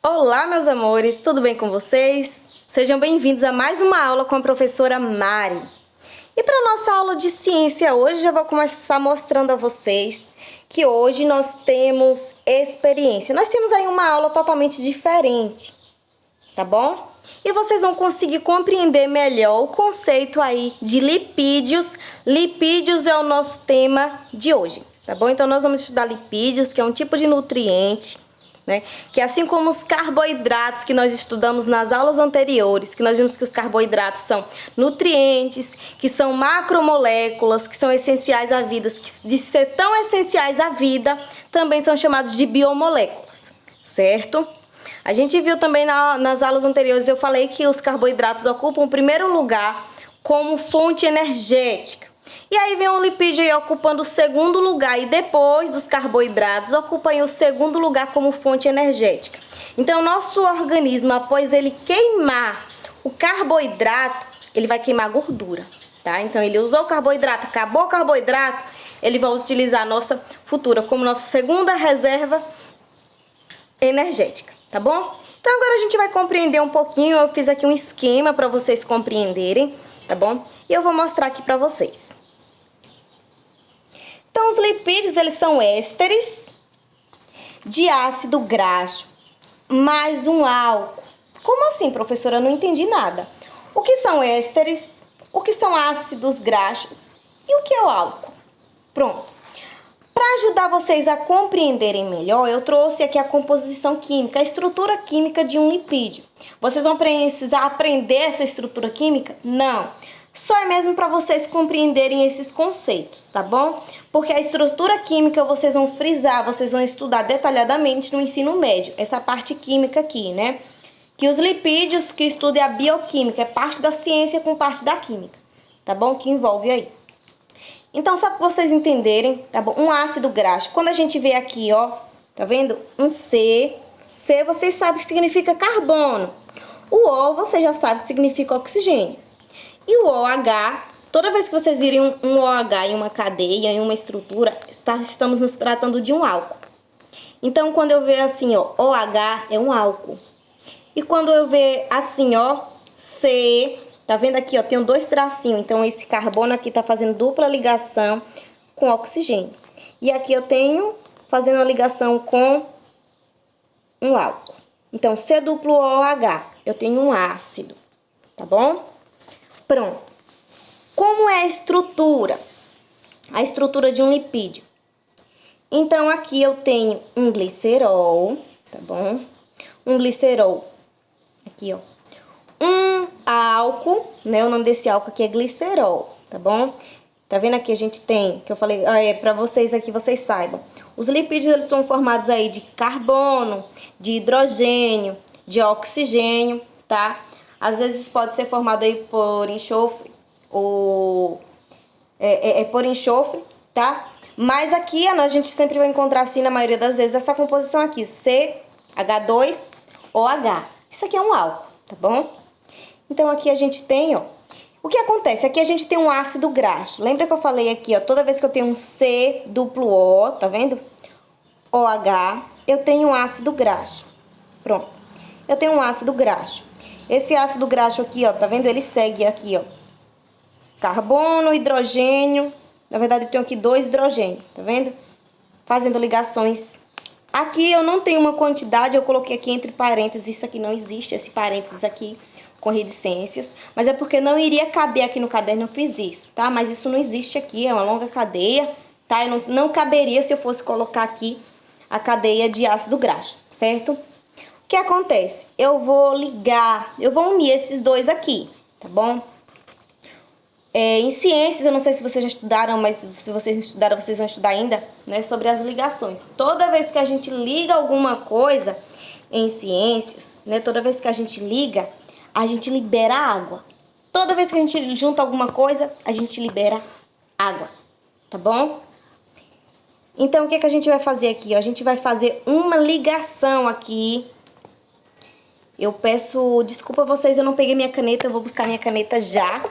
Olá, meus amores, tudo bem com vocês? Sejam bem-vindos a mais uma aula com a professora Mari. E para nossa aula de ciência hoje, já vou começar mostrando a vocês que hoje nós temos experiência. Nós temos aí uma aula totalmente diferente, tá bom? E vocês vão conseguir compreender melhor o conceito aí de lipídios. Lipídios é o nosso tema de hoje, tá bom? Então nós vamos estudar lipídios, que é um tipo de nutriente, né? Que assim como os carboidratos que nós estudamos nas aulas anteriores, que nós vimos que os carboidratos são nutrientes, que são macromoléculas, que são essenciais à vida, que de ser tão essenciais à vida, também são chamados de biomoléculas, certo? A gente viu também nas aulas anteriores, eu falei que os carboidratos ocupam o primeiro lugar como fonte energética. E aí vem o lipídio aí ocupando o segundo lugar, e depois dos carboidratos ocupam o segundo lugar como fonte energética. Então, o nosso organismo, após ele queimar o carboidrato, ele vai queimar gordura, tá? Então, ele usou o carboidrato, acabou o carboidrato, ele vai utilizar a nossa futura como nossa segunda reserva energética, tá bom? Então, agora a gente vai compreender um pouquinho, eu fiz aqui um esquema para vocês compreenderem, tá bom? E eu vou mostrar aqui para vocês. Então, os lipídios, eles são ésteres de ácido graxo mais um álcool. Como assim, professora? Eu não entendi nada. O que são ésteres? O que são ácidos graxos? E o que é o álcool? Pronto. Para ajudar vocês a compreenderem melhor, eu trouxe aqui a composição química, a estrutura química de um lipídio. Vocês vão precisar aprender essa estrutura química? Não. Só é mesmo para vocês compreenderem esses conceitos, tá bom? Porque a estrutura química vocês vão frisar, vocês vão estudar detalhadamente no ensino médio. Essa parte química aqui, né? Que os lipídios, que estuda a bioquímica, é parte da ciência com parte da química, tá bom? Que envolve aí. Então, só para vocês entenderem, tá bom? Um ácido graxo. Quando a gente vê aqui, ó, tá vendo? Um C. C, vocês sabem que significa carbono. O O, você já sabe que significa oxigênio. E o OH, toda vez que vocês virem um OH em uma cadeia, em uma estrutura, estamos nos tratando de um álcool. Então, quando eu ver assim, ó, OH é um álcool. E quando eu ver assim, ó, C, tá vendo aqui, ó, tem dois tracinhos. Então, esse carbono aqui tá fazendo dupla ligação com oxigênio. E aqui eu tenho fazendo a ligação com um álcool. Então, C duplo OH, eu tenho um ácido, tá bom? Pronto. Como é a estrutura? A estrutura de um lipídio. Então, aqui eu tenho um glicerol, tá bom? Um glicerol. Aqui, ó. Um álcool, né? O nome desse álcool aqui é glicerol, tá bom? Tá vendo aqui a gente tem, que eu falei, pra vocês aqui, vocês saibam. Os lipídios, eles são formados aí de carbono, de hidrogênio, de oxigênio, tá? Às vezes pode ser formado aí por enxofre ou por enxofre, tá? Mas aqui a gente sempre vai encontrar assim, na maioria das vezes, essa composição aqui, CH2OH. Isso aqui é um álcool, tá bom? Então aqui a gente tem, ó, o que acontece? Aqui a gente tem um ácido graxo. Lembra que eu falei aqui, ó, toda vez que eu tenho um C duplo O, tá vendo? OH, eu tenho um ácido graxo. Pronto. Eu tenho um ácido graxo. Esse ácido graxo aqui, ó, tá vendo? Ele segue aqui, ó. Carbono, hidrogênio. Na verdade, eu tenho aqui 2 hidrogênios, tá vendo? Fazendo ligações. Aqui eu não tenho uma quantidade, eu coloquei aqui entre parênteses. Isso aqui não existe, esse parênteses aqui com reticências. Mas é porque não iria caber aqui no caderno, eu fiz isso, tá? Mas isso não existe aqui, é uma longa cadeia, tá? Não caberia se eu fosse colocar aqui a cadeia de ácido graxo, certo? O que acontece? Eu vou unir esses dois aqui, tá bom? Em ciências, eu não sei se vocês já estudaram, mas se vocês não estudaram, vocês vão estudar ainda, né? Sobre as ligações. Toda vez que a gente liga alguma coisa em ciências, né? Toda vez que a gente liga, a gente libera água. Toda vez que a gente junta alguma coisa, a gente libera água, tá bom? Então, o que a gente vai fazer aqui? A gente vai fazer uma ligação aqui. Eu peço desculpa a vocês, eu não peguei minha caneta, eu vou buscar minha caneta já.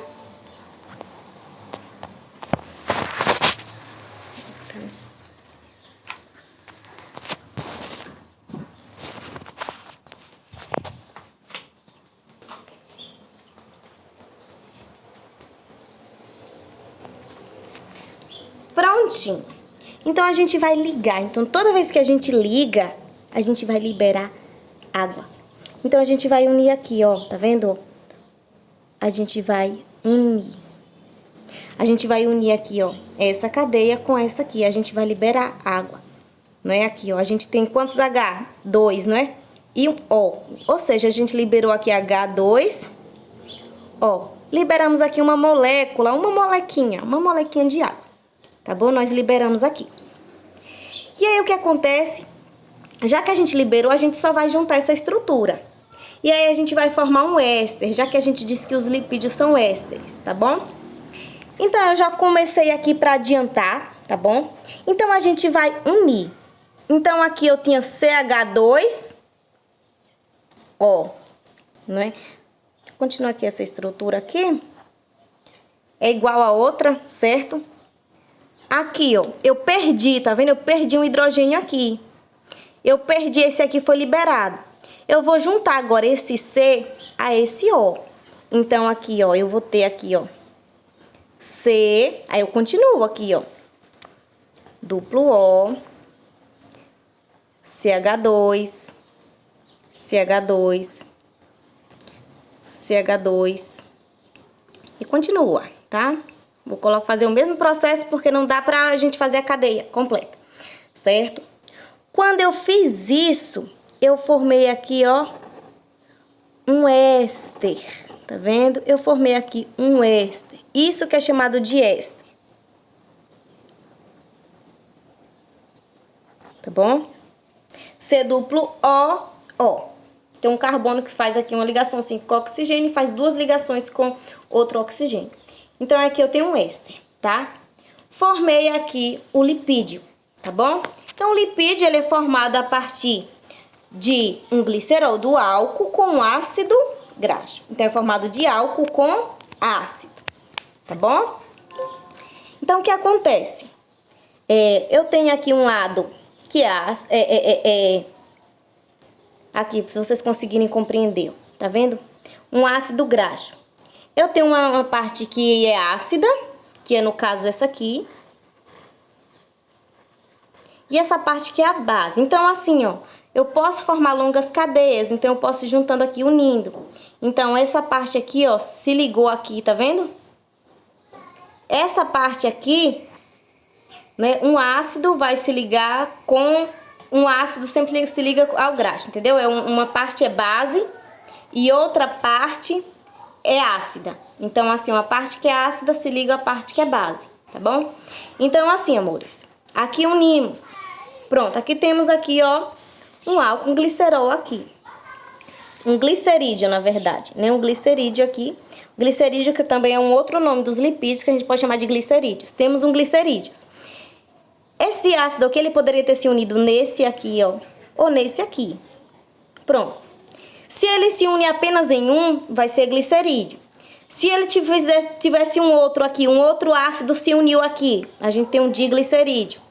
prontinho. Então, a gente vai ligar. Então, toda vez que a gente liga, a gente vai liberar água. Então, a gente vai unir aqui, ó. Tá vendo? A gente vai unir. A gente vai unir aqui, ó, essa cadeia com essa aqui. A gente vai liberar água. Não é aqui, ó. A gente tem quantos H? 2, não é? E um O. Ou seja, a gente liberou aqui H2. Ó, liberamos aqui uma molécula, uma molequinha de água. Tá bom? Nós liberamos aqui. E aí, o que acontece? Já que a gente liberou, a gente só vai juntar essa estrutura. E aí, a gente vai formar um éster, já que a gente disse que os lipídios são ésteres, tá bom? Então, eu já comecei aqui para adiantar, tá bom? Então, a gente vai unir. Então, aqui eu tinha CH2, ó, não é? Continua aqui essa estrutura aqui. É igual a outra, certo? Aqui, ó, eu perdi, tá vendo? Eu perdi um hidrogênio aqui. Eu perdi, esse aqui foi liberado. Eu vou juntar agora esse C a esse O. Então, aqui, ó, eu vou ter aqui, ó, C, aí eu continuo aqui, ó, duplo O, CH2, CH2, CH2, e continua, tá? Vou fazer o mesmo processo porque não dá pra gente fazer a cadeia completa, certo? Quando eu fiz isso, eu formei aqui, ó, um éster, tá vendo? Eu formei aqui um éster. Isso que é chamado de éster. Tá bom? C duplo O, O. Tem um carbono que faz aqui uma ligação assim com oxigênio e faz duas ligações com outro oxigênio. Então, aqui eu tenho um éster, tá? Formei aqui o lipídio, tá bom? Então, o lipídio, ele é formado a partir de um glicerol do álcool com ácido graxo. Então, é formado de álcool com ácido, tá bom? Então, o que acontece? Eu tenho aqui um lado que aqui, se vocês conseguirem compreender, tá vendo? Um ácido graxo. Eu tenho uma parte que é ácida, que é no caso essa aqui. E essa parte que é a base. Então, assim, ó, eu posso formar longas cadeias, então eu posso ir juntando aqui, unindo. Então, essa parte aqui, ó, se ligou aqui, tá vendo? Essa parte aqui, né, um ácido vai se ligar com um ácido, sempre se liga ao graxo, entendeu? Uma parte é base e outra parte é ácida. Então, assim, uma parte que é ácida se liga à parte que é base, tá bom? Então, assim, amores, aqui unimos. Pronto, aqui temos aqui, ó, um álcool, um glicerol aqui. Um glicerídeo, na verdade, né? Um glicerídeo aqui. Glicerídeo que também é um outro nome dos lipídios que a gente pode chamar de glicerídeos. Temos um glicerídeo. Esse ácido aqui, ele poderia ter se unido nesse aqui, ó, ou nesse aqui. Pronto. Se ele se une apenas em um, vai ser glicerídeo. Se ele tivesse um outro aqui, um outro ácido se uniu aqui, a gente tem um diglicerídeo.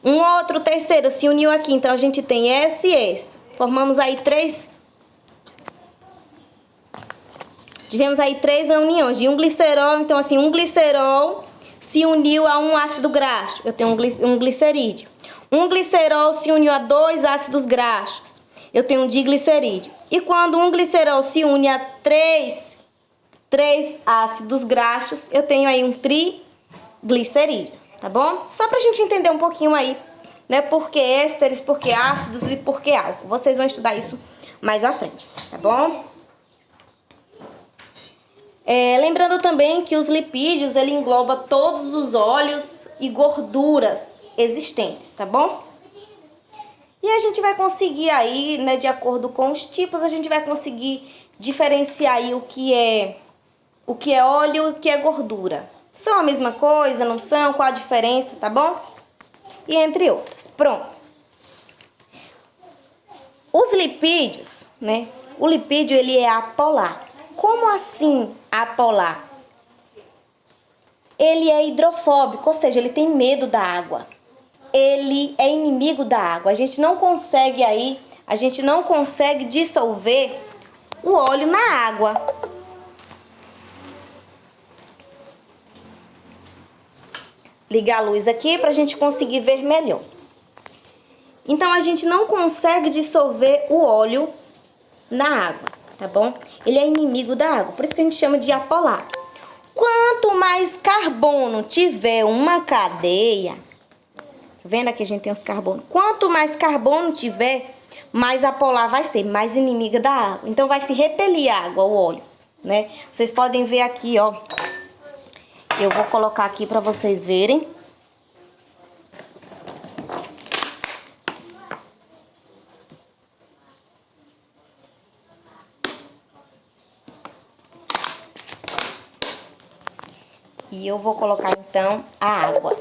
Um outro terceiro se uniu aqui, então a gente tem esse e esse. Formamos aí tivemos aí três uniões de um glicerol, então assim, um glicerol se uniu a um ácido graxo, eu tenho um glicerídeo. Um glicerol se uniu a dois ácidos graxos, eu tenho um diglicerídeo. E quando um glicerol se une a três ácidos graxos, eu tenho aí um triglicerídeo, tá bom? Só pra gente entender um pouquinho aí, né, por que ésteres, por que ácidos e por que álcool. Vocês vão estudar isso mais à frente, tá bom? Lembrando também que os lipídios, ele engloba todos os óleos e gorduras existentes, tá bom? E a gente vai conseguir aí, né, de acordo com os tipos, a gente vai conseguir diferenciar aí o que é óleo e o que é gordura. São a mesma coisa, não são? Qual a diferença, tá bom? E entre outras. Pronto. Os lipídios, né? O lipídio, ele é apolar. Como assim apolar? Ele é hidrofóbico, ou seja, ele tem medo da água. Ele é inimigo da água. A gente não consegue dissolver o óleo na água. ligar a luz aqui pra gente conseguir ver melhor. Então, a gente não consegue dissolver o óleo na água, tá bom? Ele é inimigo da água, por isso que a gente chama de apolar. Quanto mais carbono tiver uma cadeia, tá vendo aqui a gente tem os carbonos? Quanto mais carbono tiver, mais apolar vai ser, mais inimiga da água. Então, vai se repelir a água, o óleo, né? Vocês podem ver aqui, ó. Eu vou colocar aqui pra vocês verem. E eu vou colocar, então, a água.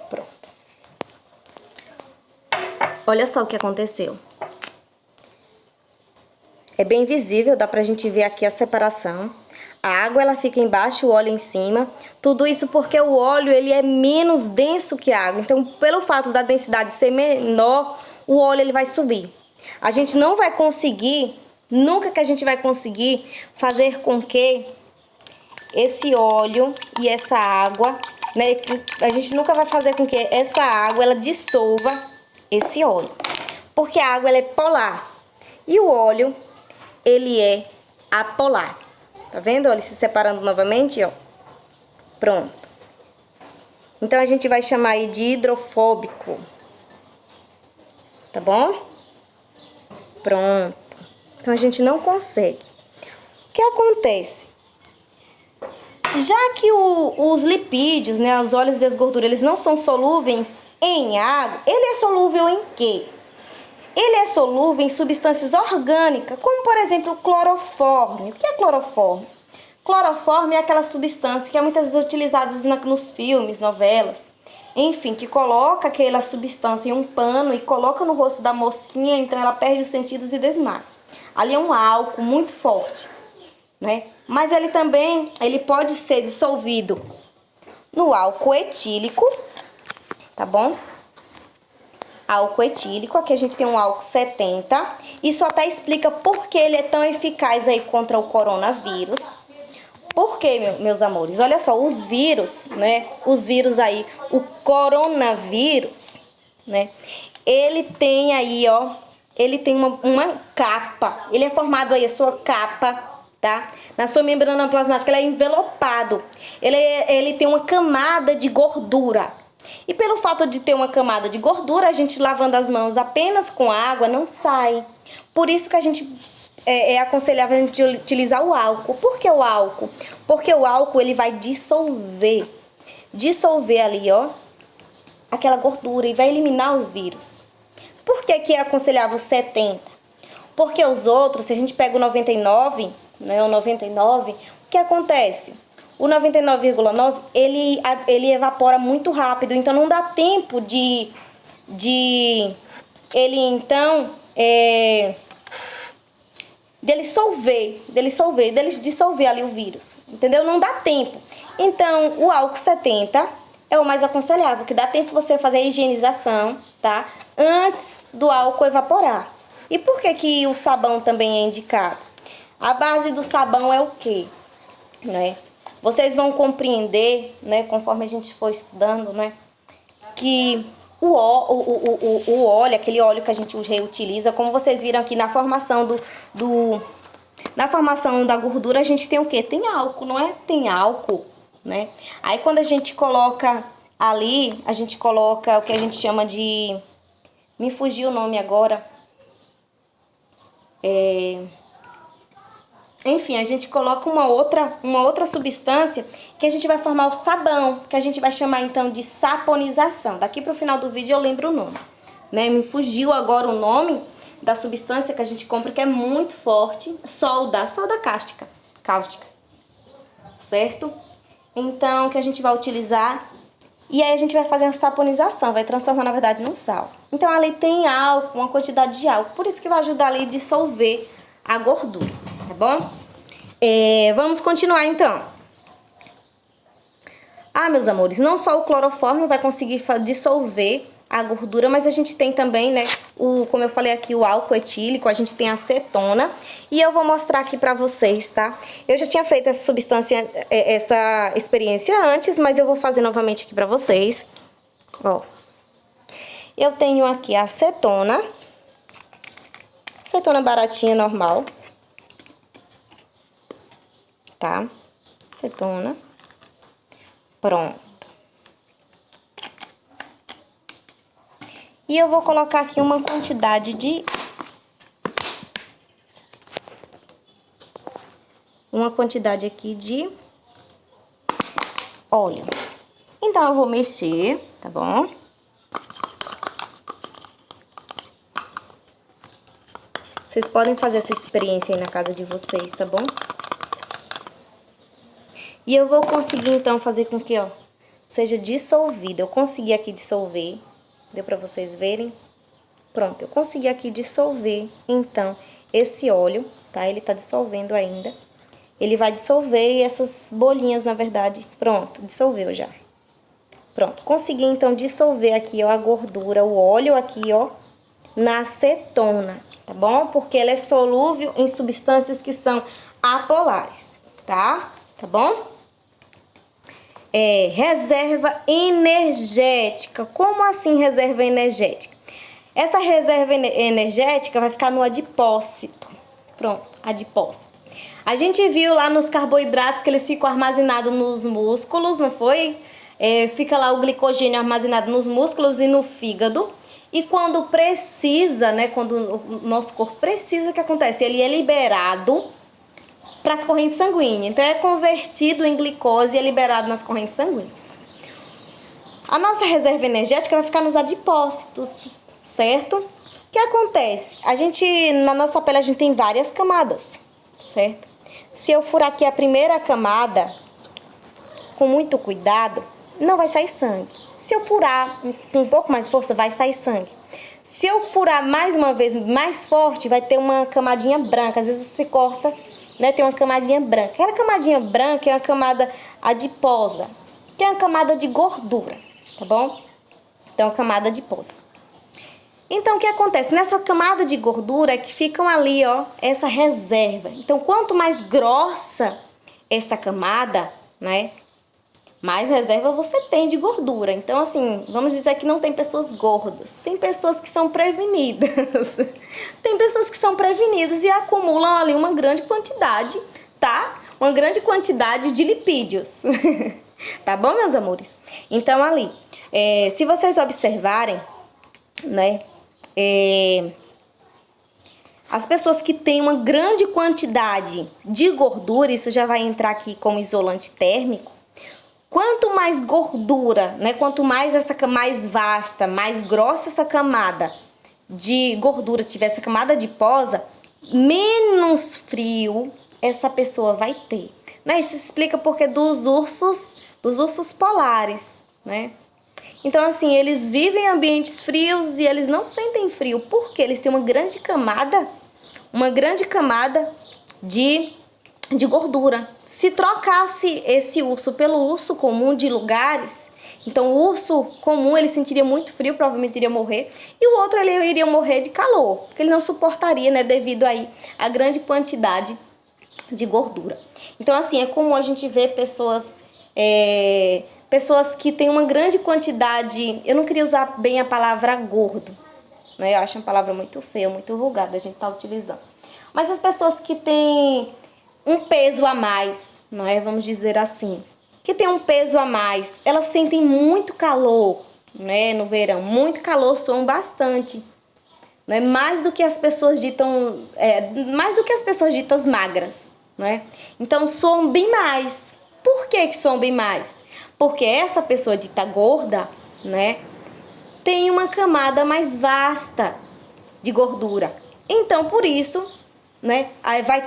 Pronto. Olha só o que aconteceu. É bem visível, dá pra gente ver aqui a separação. A água, ela fica embaixo, o óleo em cima. Tudo isso porque o óleo, ele é menos denso que a água. Então, pelo fato da densidade ser menor, o óleo, ele vai subir. A gente não vai conseguir, nunca que a gente vai conseguir fazer com que esse óleo e essa água, né? A gente nunca vai fazer com que essa água, ela dissolva esse óleo. Porque a água, ela é polar. E o óleo, ele é apolar. Tá vendo? Olha, se separando novamente, ó. Pronto. Então, a gente vai chamar aí de hidrofóbico. Tá bom? Pronto. Então, a gente não consegue. O que acontece? Já que os lipídios, né, os óleos e as gorduras, eles não são solúveis em água, ele é solúvel em quê? Ele é solúvel em substâncias orgânicas, como, por exemplo, o cloroforme. O que é cloroforme? Cloroforme é aquela substância que é muitas vezes utilizada nos filmes, novelas. Enfim, que coloca aquela substância em um pano e coloca no rosto da mocinha, então ela perde os sentidos e desmaia. Ali é um álcool muito forte, né? Mas ele também, ele pode ser dissolvido no álcool etílico, tá bom? Álcool etílico, aqui a gente tem um álcool 70. Isso até explica por que ele é tão eficaz aí contra o coronavírus. Por quê, meus amores? Olha só, os vírus, né? Os vírus aí, o coronavírus, né? Ele tem aí, ó, ele tem uma capa. Ele é formado aí, a sua capa, tá? Na sua membrana plasmática, ele é envelopado. Ele tem uma camada de gordura. E pelo fato de ter uma camada de gordura, a gente lavando as mãos apenas com água não sai. Por isso que a gente é aconselhável a gente utilizar o álcool. Por que o álcool? Porque o álcool, ele vai dissolver ali, ó, aquela gordura e vai eliminar os vírus. Por que que é aconselhável 70? Porque os outros, se a gente pega o 99, né, o 99, o que acontece? O 99,9, ele evapora muito rápido, então não dá tempo de ele, então, dele dissolver ali o vírus, entendeu? Não dá tempo. Então, o álcool 70 é o mais aconselhável, que dá tempo você fazer a higienização, tá? Antes do álcool evaporar. E por que que o sabão também é indicado? A base do sabão é o quê? Né? Vocês vão compreender, né, conforme a gente for estudando, né, que o óleo, aquele óleo que a gente reutiliza, como vocês viram aqui na formação na formação da gordura, a gente tem o quê? Tem álcool, não é? Tem álcool, né? Aí quando a gente coloca ali, a gente coloca o que a gente chama de... Me fugiu o nome agora. Enfim, a gente coloca uma outra substância que a gente vai formar o sabão, que a gente vai chamar então de saponização. Daqui pro final do vídeo eu lembro o nome, né? Me fugiu agora o nome da substância que a gente compra, que é muito forte, solda cáustica, certo? Então, que a gente vai utilizar e aí a gente vai fazer a saponização, vai transformar na verdade num sal. Então, ali tem álcool, uma quantidade de álcool, por isso que vai ajudar ali a dissolver a gordura, tá bom? Vamos continuar então. Meus amores, não só o cloroforme vai conseguir dissolver a gordura, mas a gente tem também, né, como eu falei aqui, o álcool etílico, a gente tem a acetona, e eu vou mostrar aqui pra vocês, tá? Eu já tinha feito essa substância, essa experiência antes, mas eu vou fazer novamente aqui pra vocês. Ó, eu tenho aqui a acetona baratinha, normal, tá? Acetona, pronto. E eu vou colocar aqui uma quantidade de... aqui de óleo. Então, eu vou mexer, tá bom? Vocês podem fazer essa experiência aí na casa de vocês, tá bom? E eu vou conseguir, então, fazer com que, ó, seja dissolvido. Eu consegui aqui dissolver. Deu pra vocês verem? Pronto, eu consegui aqui dissolver, então, esse óleo, tá? Ele tá dissolvendo ainda. Ele vai dissolver essas bolinhas, na verdade. Pronto, dissolveu já. Pronto, consegui, então, dissolver aqui, ó, a gordura, o óleo aqui, ó, na acetona, tá bom? Porque ela é solúvel em substâncias que são apolares, tá? Tá bom? Reserva energética. Como assim reserva energética? Essa reserva energética vai ficar no adipócito. Pronto, adipócito. A gente viu lá nos carboidratos que eles ficam armazenados nos músculos, não foi? Fica lá o glicogênio armazenado nos músculos e no fígado. E quando precisa, né? Quando o nosso corpo precisa, o que acontece? Ele é liberado para as correntes sanguíneas. Então, é convertido em glicose e é liberado nas correntes sanguíneas. A nossa reserva energética vai ficar nos adipócitos, certo? O que acontece? Na nossa pele, a gente tem várias camadas, certo? Se eu furar aqui a primeira camada, com muito cuidado, não vai sair sangue. Se eu furar com um pouco mais força, vai sair sangue. Se eu furar mais uma vez, mais forte, vai ter uma camadinha branca. Às vezes você corta, né, tem uma camadinha branca. Aquela camadinha branca é uma camada adiposa, que é uma camada de gordura, tá bom? Então, camada adiposa. Então, o que acontece? Nessa camada de gordura é que ficam ali, ó, essa reserva. Então, quanto mais grossa essa camada, né, mais reserva você tem de gordura. Então, assim, vamos dizer que não tem pessoas gordas. Tem pessoas que são prevenidas. Tem pessoas que são prevenidas e acumulam ali uma grande quantidade, tá? Uma grande quantidade de lipídios. Tá bom, meus amores? Então, ali, se vocês observarem, né, as pessoas que têm uma grande quantidade de gordura, isso já vai entrar aqui como isolante térmico. Quanto mais gordura, né? Quanto mais mais vasta, mais grossa essa camada de gordura tiver, essa camada adiposa, menos frio essa pessoa vai ter, né? Isso explica porque dos ursos polares, né? Então, assim, eles vivem em ambientes frios e eles não sentem frio, porque eles têm uma grande camada de gordura. Se trocasse esse urso pelo urso comum de lugares, então o urso comum ele sentiria muito frio, provavelmente iria morrer, e o outro ele iria morrer de calor, porque ele não suportaria, né, devido aí a grande quantidade de gordura. Então, assim, é comum a gente ver pessoas que têm uma grande quantidade, eu não queria usar bem a palavra gordo, né, eu acho uma palavra muito feia, muito vulgar a gente tá utilizando, mas as pessoas que têm um peso a mais, não é? Vamos dizer assim, que tem um peso a mais, elas sentem muito calor, né? No verão, muito calor, suam bastante, né? Mais do que as pessoas ditas magras, né? Então, suam bem mais. Por que suam bem mais? Porque essa pessoa dita gorda, né? Tem uma camada mais vasta de gordura. Então, por isso, né? Aí vai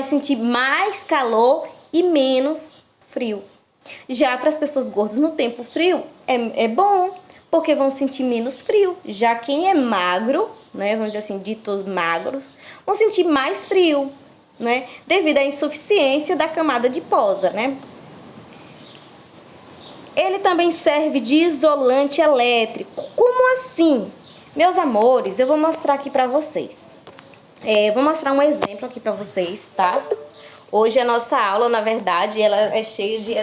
sentir mais calor e menos frio. Já para as pessoas gordas no tempo frio é bom, porque vão sentir menos frio. Já quem é magro, né, vamos dizer assim, ditos magros, vão sentir mais frio, né, devido à insuficiência da camada adiposa, né? ele também serve de isolante elétrico. Como assim? Meus amores, eu vou mostrar aqui pra vocês. Vou mostrar um exemplo aqui pra vocês, tá? Hoje a nossa aula, na verdade, ela é cheia de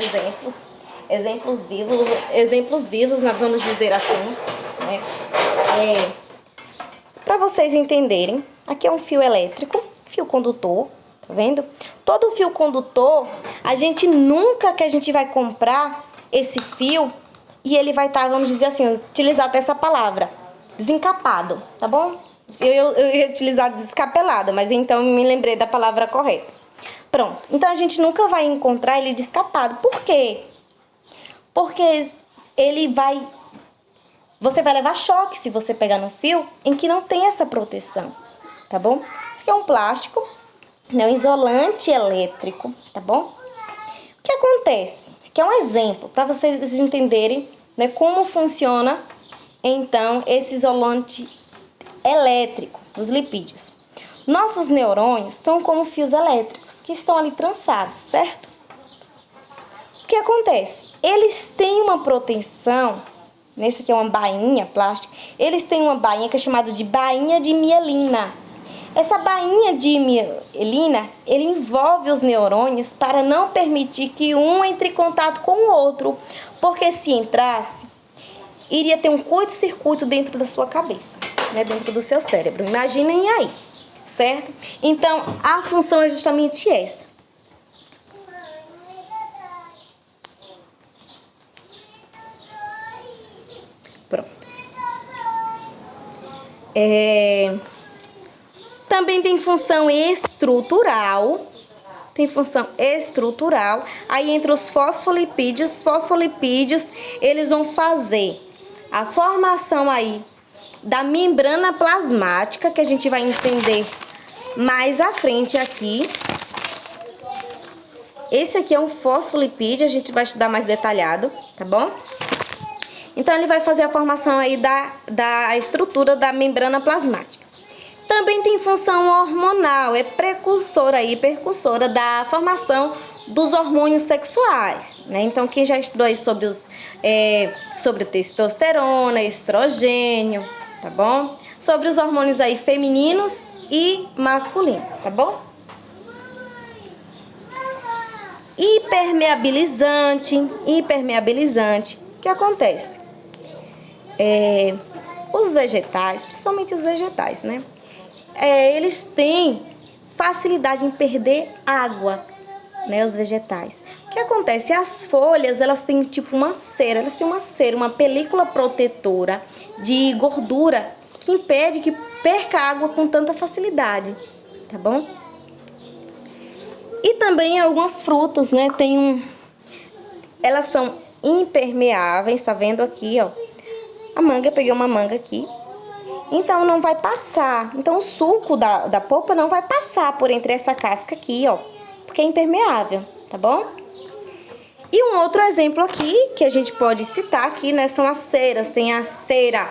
exemplos vivos, nós vamos dizer assim, né? Para vocês entenderem, aqui é um fio elétrico, fio condutor, tá vendo? Todo fio condutor, a gente nunca que a gente vai comprar esse fio e ele vai estar, vamos dizer assim, utilizar até essa palavra, desencapado, tá bom? Eu ia utilizar descapelado, mas então me lembrei da palavra correta. Pronto, então a gente nunca vai encontrar ele descapado. Por quê? Porque você vai levar choque se você pegar no fio em que não tem essa proteção, tá bom? Isso aqui é um plástico, né, um isolante elétrico, tá bom? O que acontece? Aqui é um exemplo para vocês entenderem, né, como funciona então esse isolante elétrico dos lipídios. Nossos neurônios são como fios elétricos que estão ali trançados, certo? O que acontece? Eles têm uma proteção, nesse aqui é uma bainha plástica, eles têm uma bainha que é chamada de bainha de mielina. Essa bainha de mielina, ele envolve os neurônios para não permitir que um entre em contato com o outro, porque se entrasse, iria ter um curto-circuito dentro da sua cabeça, né, dentro do seu cérebro. Imaginem aí, certo? Então, a função é justamente essa. Pronto. Também tem função estrutural. Aí entre os fosfolipídios, eles vão fazer a formação aí da membrana plasmática, que a gente vai entender mais à frente aqui. Esse aqui é um fosfolipídio, a gente vai estudar mais detalhado, tá bom? Então, ele vai fazer a formação aí da estrutura da membrana plasmática. Também tem função hormonal, é percussora da formação dos hormônios sexuais, né? Então, quem já estudou aí sobre testosterona, estrogênio, tá bom? Sobre os hormônios aí femininos e masculinos, tá bom? Impermeabilizante, o que acontece? Os vegetais, principalmente os vegetais, né? Eles têm facilidade em perder água, né? Os vegetais. O que acontece? As folhas, elas têm tipo uma cera, uma película protetora de gordura que impede que perca água com tanta facilidade, tá bom? E também algumas frutas, né? Elas são impermeáveis, tá vendo aqui, ó? A manga, eu peguei uma manga aqui. Então, não vai passar. Então, o suco da polpa não vai passar por entre essa casca aqui, ó. Porque é impermeável, tá bom? E um outro exemplo aqui, que a gente pode citar aqui, né? São as ceras. Tem a cera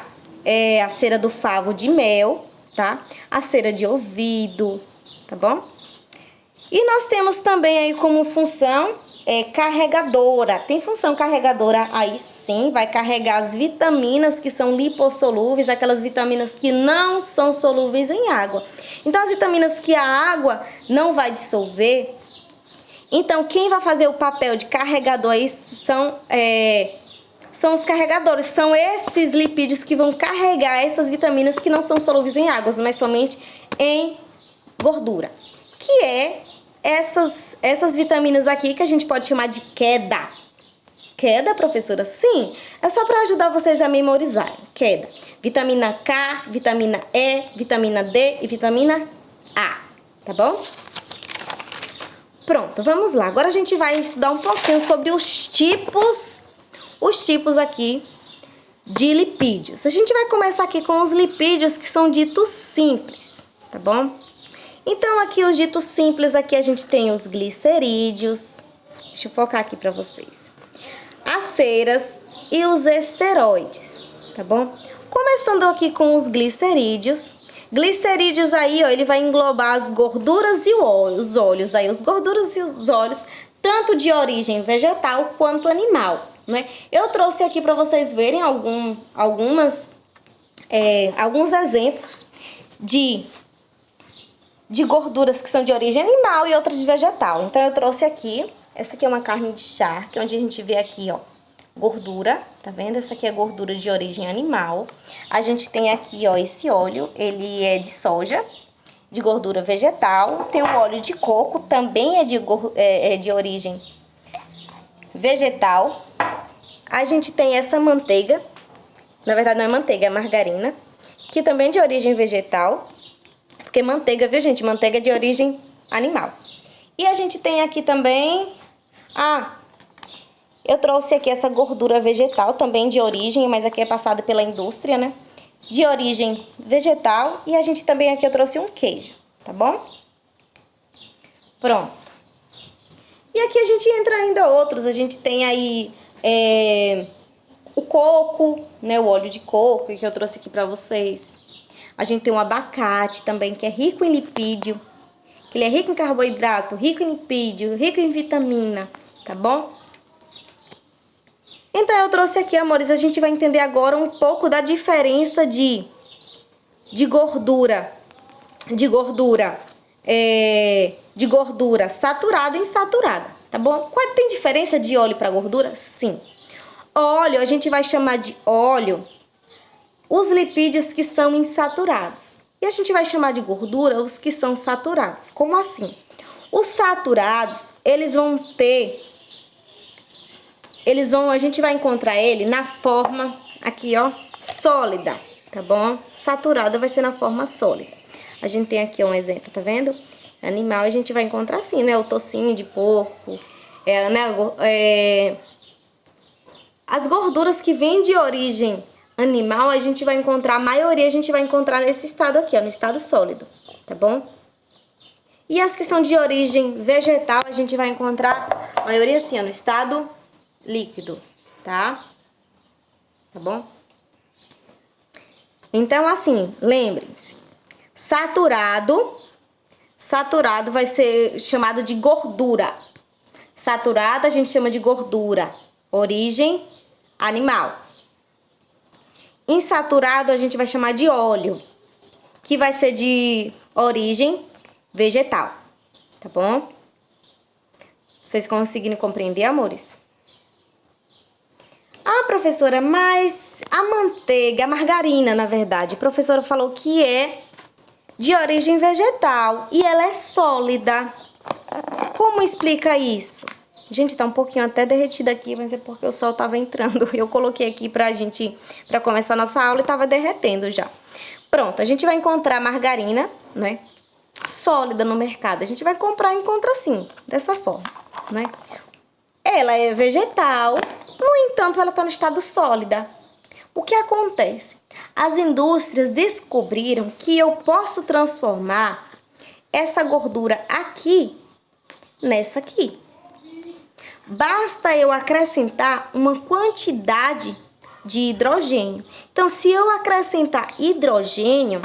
do favo de mel, tá? A cera de ouvido, tá bom? E nós temos também aí como função carregadora. Tem função carregadora aí sim, vai carregar as vitaminas que são lipossolúveis, aquelas vitaminas que não são solúveis em água. Então, as vitaminas que a água não vai dissolver, então quem vai fazer o papel de carregador aí são os carregadores, são esses lipídios que vão carregar essas vitaminas que não são solúveis em água, mas somente em gordura, que é essas vitaminas aqui que a gente pode chamar de queda. Queda, professora? Sim, é só para ajudar vocês a memorizarem. Queda. Vitamina K, vitamina E, vitamina D e vitamina A, tá bom? Pronto, vamos lá. Agora a gente vai estudar um pouquinho sobre os tipos aqui de lipídios. A gente vai começar aqui com os lipídios que são ditos simples, tá bom? Então, aqui os ditos simples, aqui a gente tem os glicerídeos. Deixa eu focar aqui para vocês. As ceras e os esteroides, tá bom? Começando aqui com os glicerídeos. Glicerídeos aí, ó, ele vai englobar as gorduras e os óleos aí. Os gorduras e os óleos, tanto de origem vegetal quanto animal, né? Eu trouxe aqui para vocês verem alguns exemplos de gorduras que são de origem animal e outras de vegetal. Então, eu trouxe aqui, essa aqui é uma carne de charque, onde a gente vê aqui, ó, gordura, tá vendo? Essa aqui é gordura de origem animal. A gente tem aqui, ó, esse óleo, ele é de soja, de gordura vegetal. Tem o óleo de coco, também é de origem vegetal. A gente tem essa manteiga, na verdade não é manteiga, é margarina, que também é de origem vegetal, porque manteiga, viu, gente? Manteiga é de origem animal. E a gente tem aqui também, eu trouxe aqui essa gordura vegetal, também de origem, mas aqui é passada pela indústria, né? De origem vegetal. E a gente também aqui eu trouxe um queijo, tá bom? Pronto. E aqui a gente entra ainda outros, a gente tem aí o coco, né? O óleo de coco que eu trouxe aqui pra vocês. A gente tem o abacate também, que é rico em lipídio. Ele é rico em carboidrato, rico em lipídio, rico em vitamina, tá bom? Então, eu trouxe aqui, amores, a gente vai entender agora um pouco da diferença de gordura saturada e insaturada, tá bom? Qual tem diferença de óleo para gordura? Sim. Óleo, a gente vai chamar de óleo os lipídios que são insaturados. E a gente vai chamar de gordura os que são saturados. Como assim? Os saturados, a gente vai encontrar ele na forma aqui, ó, sólida, tá bom? Saturada vai ser na forma sólida. A gente tem aqui um exemplo, tá vendo? Animal a gente vai encontrar assim, né? O tocinho de porco, as gorduras que vêm de origem animal, a gente vai encontrar, a maioria a gente vai encontrar nesse estado aqui, ó, no estado sólido, tá bom? E as que são de origem vegetal, a gente vai encontrar, a maioria assim, ó, no estado líquido, tá? Tá bom? Então, assim, lembrem-se, saturado vai ser chamado de gordura. Saturado a gente chama de gordura, origem animal. Insaturado a gente vai chamar de óleo, que vai ser de origem vegetal, tá bom? Vocês conseguiram compreender, amores? Ah, professora, mas a manteiga, a margarina, na verdade, a professora falou que é de origem vegetal e ela é sólida. Como explica isso? Gente, tá um pouquinho até derretida aqui, mas é porque o sol tava entrando. Eu coloquei aqui pra começar a nossa aula e tava derretendo já. Pronto, a gente vai encontrar margarina, né, sólida no mercado. A gente vai comprar e encontra assim, dessa forma, né? Ela é vegetal, no entanto, ela tá no estado sólida. O que acontece? As indústrias descobriram que eu posso transformar essa gordura aqui nessa aqui. Basta eu acrescentar uma quantidade de hidrogênio. Então, se eu acrescentar hidrogênio,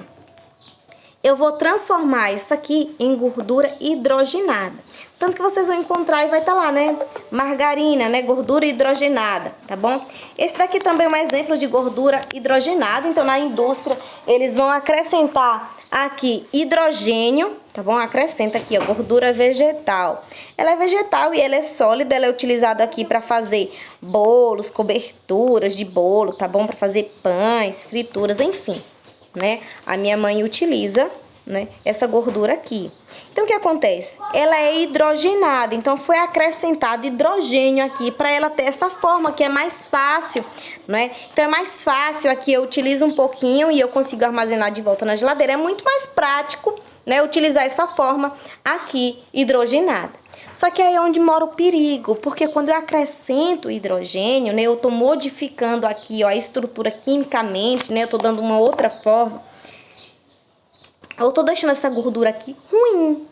eu vou transformar isso aqui em gordura hidrogenada. Tanto que vocês vão encontrar e vai estar lá, né? Margarina, né? Gordura hidrogenada, tá bom? Esse daqui também é um exemplo de gordura hidrogenada. Então, na indústria, eles vão acrescentar aqui hidrogênio, tá bom? Acrescenta aqui, ó, gordura vegetal. Ela é vegetal e ela é sólida, ela é utilizada aqui para fazer bolos, coberturas de bolo, tá bom? Para fazer pães, frituras, enfim, né? A minha mãe utiliza, né, essa gordura aqui. Então, o que acontece? Ela é hidrogenada, então foi acrescentado hidrogênio aqui para ela ter essa forma que é mais fácil, né? Então, é mais fácil aqui, eu utilizo um pouquinho e eu consigo armazenar de volta na geladeira. É muito mais prático, né, utilizar essa forma aqui, hidrogenada. Só que aí é onde mora o perigo, porque quando eu acrescento hidrogênio, né, eu tô modificando aqui, ó, a estrutura quimicamente, né, eu tô dando uma outra forma. Eu tô deixando essa gordura aqui ruim,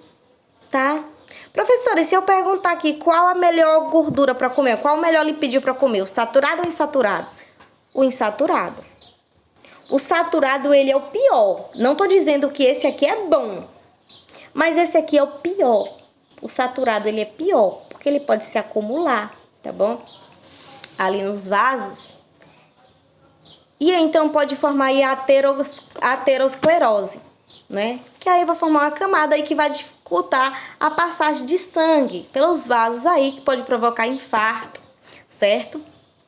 tá? Professora, e se eu perguntar aqui qual a melhor gordura para comer? Qual o melhor lipídio para comer? O saturado ou o insaturado? O insaturado. O saturado, ele é o pior. Não tô dizendo que esse aqui é bom, mas esse aqui é o pior. O saturado, ele é pior, porque ele pode se acumular, tá bom? ali nos vasos. E então pode formar aí a aterosclerose, né? Que aí vai formar uma camada aí que vai dificultar a passagem de sangue pelos vasos aí, que pode provocar infarto, certo?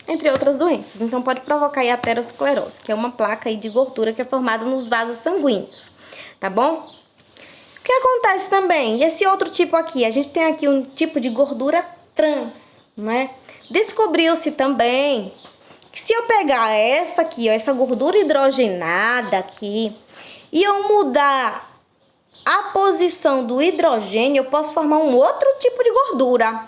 Entre outras doenças. Então pode provocar aí a aterosclerose, que é uma placa aí de gordura que é formada nos vasos sanguíneos, tá bom? O que acontece também? E esse outro tipo aqui, a gente tem aqui um tipo de gordura trans, né? Descobriu-se também que se eu pegar essa aqui, ó, essa gordura hidrogenada aqui, e eu mudar a posição do hidrogênio, eu posso formar um outro tipo de gordura,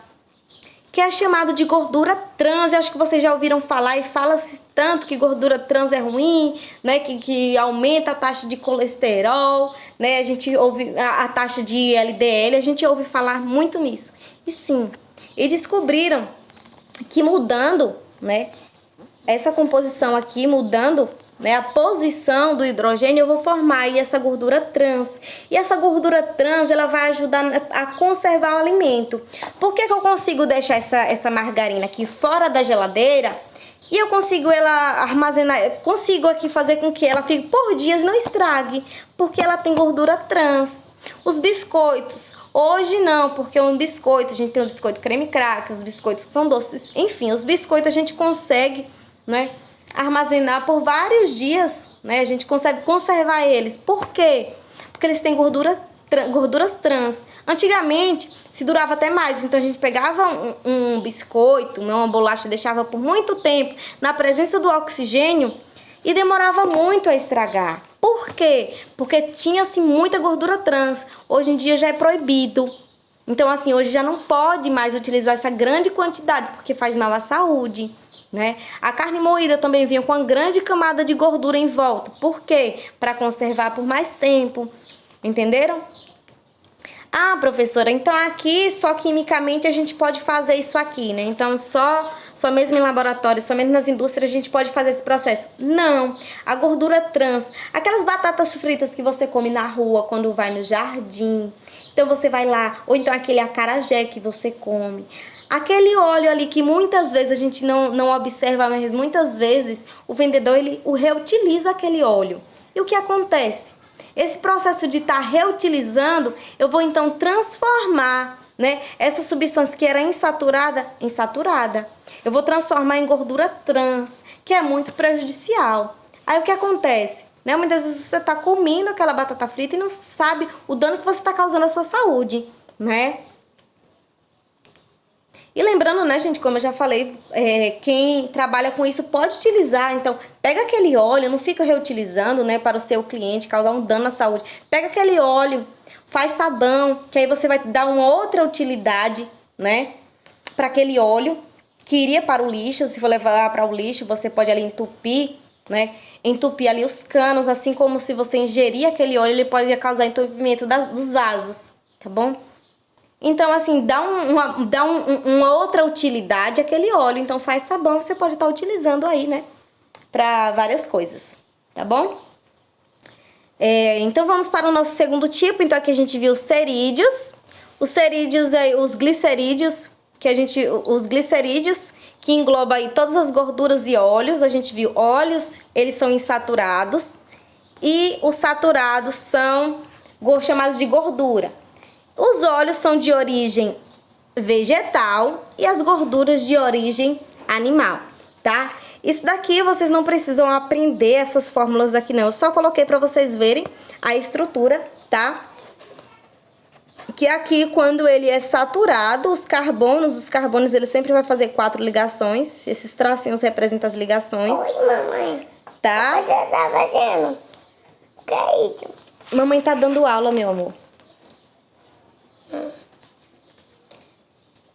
que é chamado de gordura trans. Eu acho que vocês já ouviram falar e fala-se tanto que gordura trans é ruim, né? Que aumenta a taxa de colesterol, né? A gente ouve a taxa de LDL, a gente ouve falar muito nisso. E sim, e descobriram que mudando, né, essa composição aqui, mudando, né, a posição do hidrogênio, eu vou formar aí essa gordura trans. E essa gordura trans, ela vai ajudar a conservar o alimento. Por que que eu consigo deixar essa margarina aqui fora da geladeira e eu consigo ela armazenar, consigo aqui fazer com que ela fique por dias e não estrague? Porque ela tem gordura trans. Os biscoitos, hoje não, porque um biscoito, a gente tem o biscoito creme cracker, os biscoitos que são doces, enfim, os biscoitos a gente consegue, né, armazenar por vários dias, né? A gente consegue conservar eles. Por quê? Porque eles têm gorduras trans. Antigamente, se durava até mais. Então, a gente pegava um biscoito, uma bolacha, deixava por muito tempo na presença do oxigênio e demorava muito a estragar. Por quê? Porque tinha-se muita gordura trans. Hoje em dia já é proibido. Então, assim, hoje já não pode mais utilizar essa grande quantidade, porque faz mal à saúde, né? A carne moída também vinha com uma grande camada de gordura em volta. Por quê? Para conservar por mais tempo. Entenderam? Ah, professora, então aqui só quimicamente a gente pode fazer isso aqui, né? Então só mesmo em laboratório, só mesmo nas indústrias a gente pode fazer esse processo. Não, a gordura trans, aquelas batatas fritas que você come na rua quando vai no jardim, então você vai lá, ou então aquele acarajé que você come. Aquele óleo ali que muitas vezes a gente não observa, mas muitas vezes o vendedor ele reutiliza aquele óleo. E o que acontece? Esse processo de estar reutilizando, eu vou então transformar, né, essa substância que era insaturada em saturada. Eu vou transformar em gordura trans, que é muito prejudicial. Aí o que acontece? Né? Muitas vezes você está comendo aquela batata frita e não sabe o dano que você está causando à sua saúde, né? E lembrando, né, gente, como eu já falei, quem trabalha com isso pode utilizar. Então, pega aquele óleo, não fica reutilizando, né, para o seu cliente, causar um dano à saúde. Pega aquele óleo, faz sabão, que aí você vai dar uma outra utilidade, né, para aquele óleo que iria para o lixo. Se for levar para o lixo, você pode ali entupir, né, entupir ali os canos, assim como se você ingerir aquele óleo, ele pode causar entupimento dos vasos, tá bom? Então, assim, dá uma outra utilidade àquele óleo. Então, faz sabão, você pode estar utilizando aí, né? Para várias coisas, tá bom? Então, vamos para o nosso segundo tipo. Então, aqui a gente viu os cerídeos. Os cerídeos, os glicerídeos, os glicerídeos, que engloba aí todas as gorduras e óleos. A gente viu óleos, eles são insaturados. E os saturados são chamados de gordura. Os óleos são de origem vegetal e as gorduras de origem animal, tá? Isso daqui vocês não precisam aprender essas fórmulas aqui não, eu só coloquei para vocês verem a estrutura, tá? Que aqui quando ele é saturado, os carbonos ele sempre vai fazer 4 ligações, esses tracinhos representam as ligações. Oi, mamãe. Tá? Você tá fazendo? O que é isso? Mamãe tá dando aula, meu amor.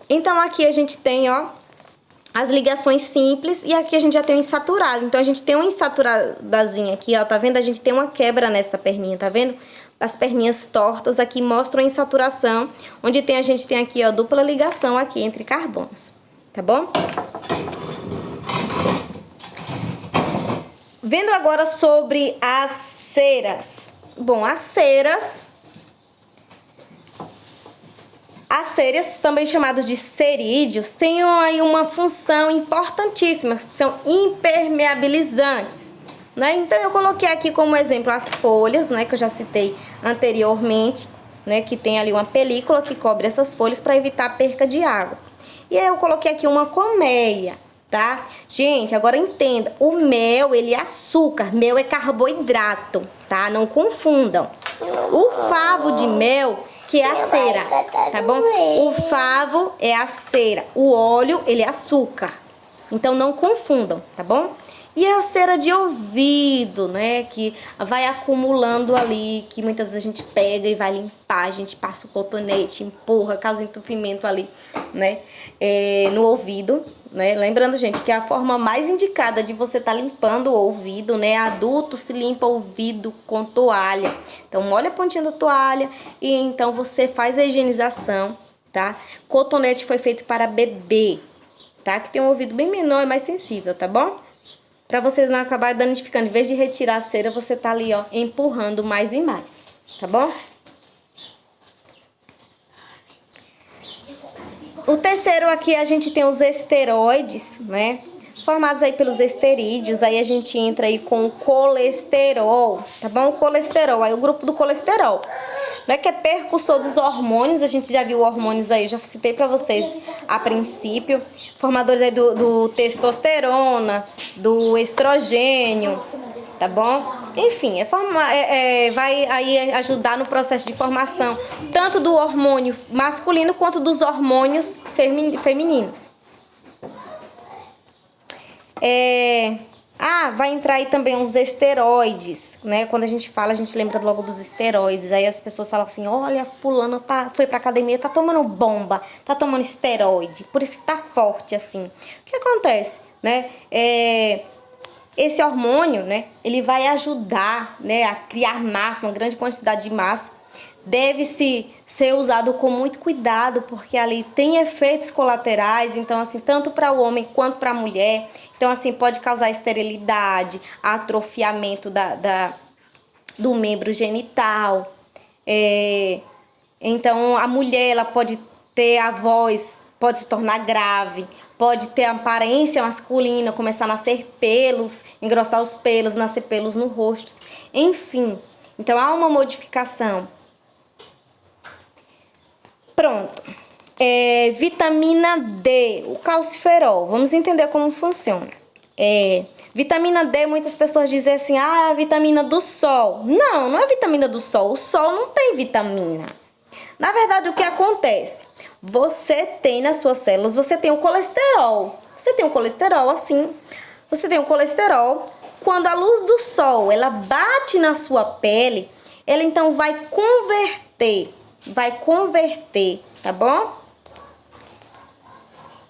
Então, aqui a gente tem, ó, as ligações simples e aqui a gente já tem o insaturado. Então, a gente tem uma insaturadazinha aqui, ó, tá vendo? A gente tem uma quebra nessa perninha, tá vendo? As perninhas tortas aqui mostram a insaturação, onde a gente tem aqui, ó, dupla ligação aqui entre carbonos, tá bom? Vendo agora sobre as ceras. Bom, as ceras As cérias, também chamadas de cerídeos, têm aí uma função importantíssima, são impermeabilizantes, né? Então eu coloquei aqui como exemplo as folhas, né, que eu já citei anteriormente, né, que tem ali uma película que cobre essas folhas para evitar a perca de água. E aí eu coloquei aqui uma colmeia, tá? Gente, agora entenda, o mel, ele é açúcar, mel é carboidrato, tá? Não confundam. O favo de mel, que é a cera, tá bom? O favo é a cera, o óleo, ele é açúcar. Então não confundam, tá bom? E a cera de ouvido, né, que vai acumulando ali, que muitas vezes a gente pega e vai limpar, a gente passa o cotonete, empurra, causa entupimento ali, né, no ouvido, né. Lembrando, gente, que a forma mais indicada de você estar limpando o ouvido, né, adulto se limpa o ouvido com toalha. Então, molha a pontinha da toalha e então você faz a higienização, tá? Cotonete foi feito para bebê, tá? Que tem um ouvido bem menor e mais sensível, tá bom? Pra vocês não acabarem danificando, em vez de retirar a cera, você tá ali, ó, empurrando mais e mais, tá bom? O terceiro aqui, a gente tem os esteroides, né? Formados aí pelos esterídeos, aí a gente entra aí com o colesterol, tá bom? O colesterol, aí o grupo do colesterol. Não é que é percussor dos hormônios, a gente já viu hormônios aí, já citei pra vocês a princípio. Formadores aí do testosterona, do estrogênio, tá bom? Enfim, vai aí ajudar no processo de formação, tanto do hormônio masculino quanto dos hormônios femininos. Vai entrar aí também os esteroides, né? Quando a gente fala, a gente lembra logo dos esteroides. Aí as pessoas falam assim, olha, fulano foi pra academia, tá tomando bomba, tá tomando esteroide, por isso que tá forte assim. O que acontece, né? Esse hormônio, né? Ele vai ajudar, né, a criar massa, uma grande quantidade de massa. Deve-se ser usado com muito cuidado, porque ali tem efeitos colaterais, então assim, tanto para o homem quanto para a mulher. Então assim, pode causar esterilidade, atrofiamento do membro genital. Então a mulher, ela pode ter a voz, pode se tornar grave, pode ter a aparência masculina, começar a nascer pelos, engrossar os pelos, nascer pelos no rosto. Enfim, então há uma modificação. Pronto. Vitamina D, o calciferol. Vamos entender como funciona. Vitamina D, muitas pessoas dizem assim, a vitamina do sol. Não, não é vitamina do sol. O sol não tem vitamina. Na verdade, o que acontece? Você tem nas suas células, você tem o colesterol. Você tem o colesterol assim. Você tem o colesterol. Quando a luz do sol, ela bate na sua pele, ela então vai converter, tá bom?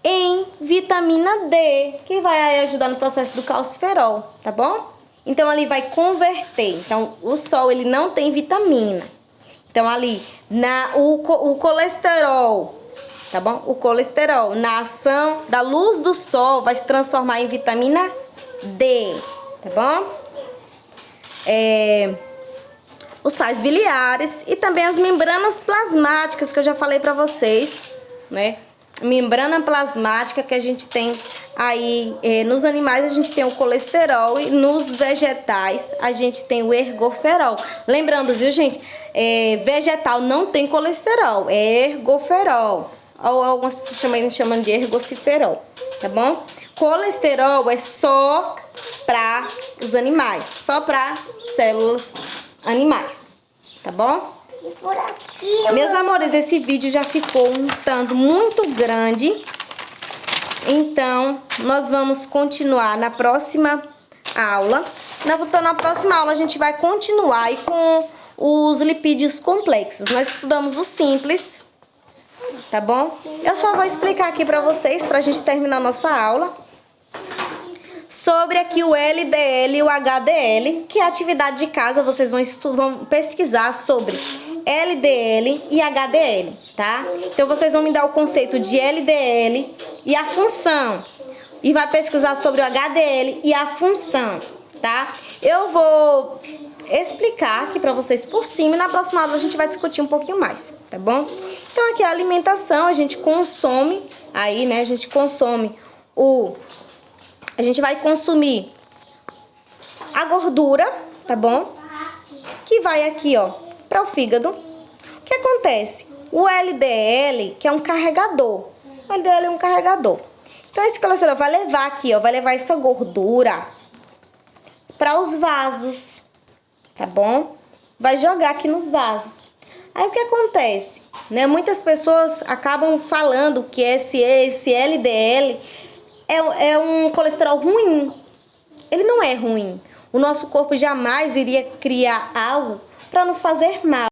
Em vitamina D, que vai ajudar no processo do calciferol, tá bom? Então ali vai converter. Então o sol, ele não tem vitamina. Então ali o colesterol, tá bom? O colesterol, na ação da luz do sol, vai se transformar em vitamina D, tá bom? Os sais biliares e também as membranas plasmáticas, que eu já falei pra vocês, né? Membrana plasmática que a gente tem aí, nos animais a gente tem o colesterol e nos vegetais a gente tem o ergoferol. Lembrando, viu, gente? Vegetal não tem colesterol, é ergoferol. Ou algumas pessoas chamam de ergociferol, tá bom? Colesterol é só para os animais, só para células animais, tá bom? E por aqui, Meus amores, esse vídeo já ficou um tanto muito grande. Então, nós vamos continuar na próxima aula. Na próxima aula, a gente vai continuar aí com os lipídios complexos. Nós estudamos o simples, tá bom? Eu só vou explicar aqui pra vocês, pra gente terminar a nossa aula, sobre aqui o LDL e o HDL, que é a atividade de casa. Vocês vão pesquisar sobre LDL e HDL, tá? Então vocês vão me dar o conceito de LDL e a função, e vai pesquisar sobre o HDL e a função, tá? Eu vou explicar aqui pra vocês por cima e na próxima aula a gente vai discutir um pouquinho mais, tá bom? Então aqui a alimentação, a gente consome, aí, né, a gente vai consumir a gordura, tá bom? Que vai aqui, ó, para o fígado. O que acontece? O LDL, que é um carregador. O LDL é um carregador. Então esse colesterol vai levar aqui, ó, vai levar essa gordura para os vasos, tá bom? Vai jogar aqui nos vasos. Aí o que acontece? Né? Muitas pessoas acabam falando que esse LDL é um colesterol ruim. Ele não é ruim. O nosso corpo jamais iria criar algo para nos fazer mal.